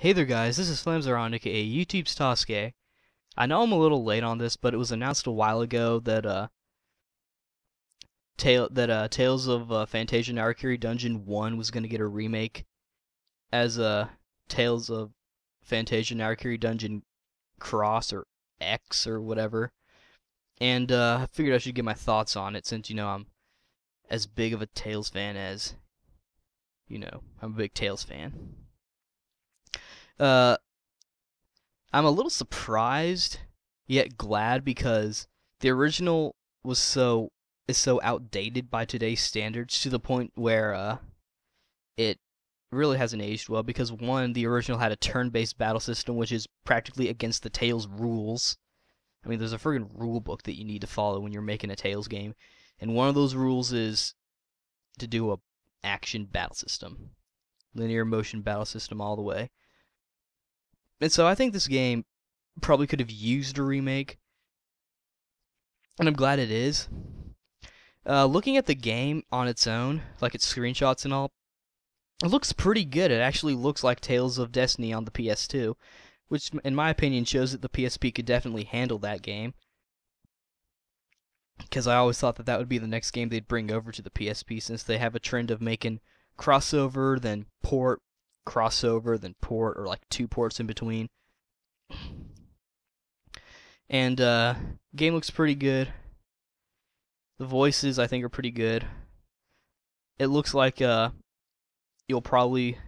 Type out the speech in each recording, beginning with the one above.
Hey there guys, this is Flamsaron, aka YouTube's Tosuke. I know I'm a little late on this, but it was announced a while ago that Tales of Phantasia Narikiri Dungeon 1 was going to get a remake as Tales of Phantasia Narikiri Dungeon Cross or X or whatever. And I figured I should get my thoughts on it since, I'm as big of a Tales fan as, I'm a big Tales fan. I'm a little surprised, yet glad, because the original is so outdated by today's standards to the point where it really hasn't aged well. Because one, the original had a turn-based battle system, which is practically against the Tales rules. I mean, there's a friggin' rule book that you need to follow when you're making a Tales game, and one of those rules is to do a action battle system, linear motion battle system all the way. And so I think this game probably could have used a remake, and I'm glad it is. Looking at the game on its own, like its screenshots and all, it looks pretty good. It actually looks like Tales of Destiny on the PS2, which in my opinion shows that the PSP could definitely handle that game. Because I always thought that that would be the next game they'd bring over to the PSP, since they have a trend of making crossover, then port, crossover, then port, or like 2 ports in between. And game looks pretty good. The voices I think are pretty good. It looks like you'll probably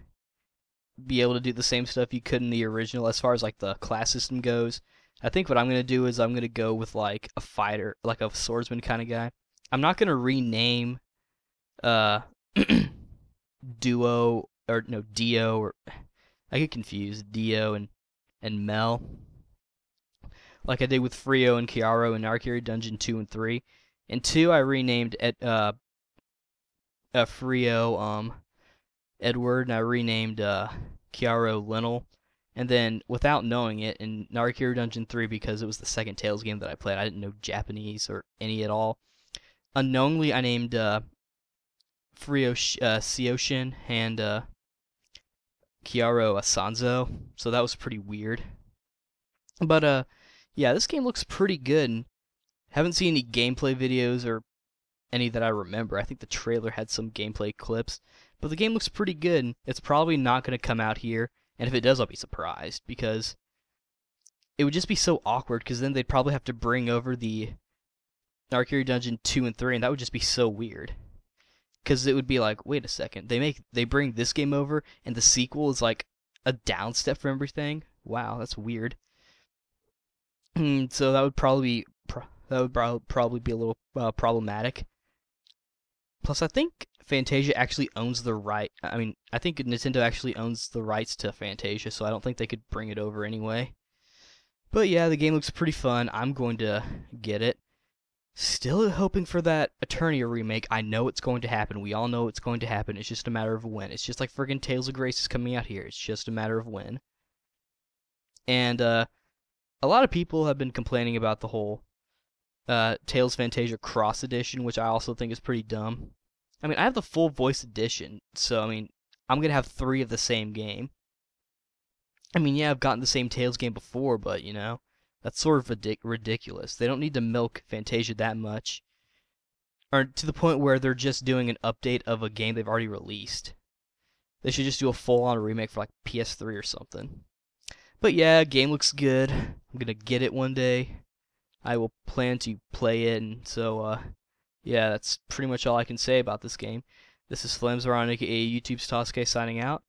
be able to do the same stuff you could in the original as far as like the class system goes. I think what I'm gonna do is I'm gonna go with like a fighter, like a swordsman kind of guy. I'm not gonna rename Dio, or I get confused, Dio and Mel, like I did with Frio and Chiaro in Narikiri Dungeon 2 and 3. In 2 I renamed Frio Edward, and I renamed Chiaro Lionel. And then, without knowing it, in Narikiri Dungeon 3, because it was the second Tales game that I played, I didn't know Japanese or any at all. Unknowingly, I named Frio Seoshin and Chiaro Sanzo, so that was pretty weird. But yeah, this game looks pretty good. And haven't seen any gameplay videos or any that I remember. I think the trailer had some gameplay clips, but the game looks pretty good. And it's probably not going to come out here, and if it does, I'll be surprised, because it would just be so awkward, because then they'd probably have to bring over the Narikiri Dungeon 2 and 3, and that would just be so weird. Because it would be like, wait a second, they bring this game over, and the sequel is like a downstep from everything? Wow, that's weird. So that would probably be a little problematic. Plus, I think Phantasia actually owns the right. I mean, I think Nintendo actually owns the rights to Phantasia, so I don't think they could bring it over anyway. But yeah, the game looks pretty fun. I'm going to get it. Still hoping for that Eternia remake. I know it's going to happen. We all know it's going to happen. It's just a matter of when. It's just like friggin' Tales of Grace is coming out here. It's just a matter of when. And a lot of people have been complaining about the whole Tales Phantasia Cross Edition, which I also think is pretty dumb. I mean, I have the full voice edition, so I mean, I'm gonna have 3 of the same game. I mean, yeah, I've gotten the same Tales game before, but that's sort of ridiculous. They don't need to milk Phantasia that much, or to the point where they're just doing an update of a game they've already released. They should just do a full-on remake for like PS3 or something. But yeah, game looks good. I'm gonna get it one day. I will plan to play it, and so yeah, that's pretty much all I can say about this game. This is Flamsaron, aka YouTube's Tosuke, signing out.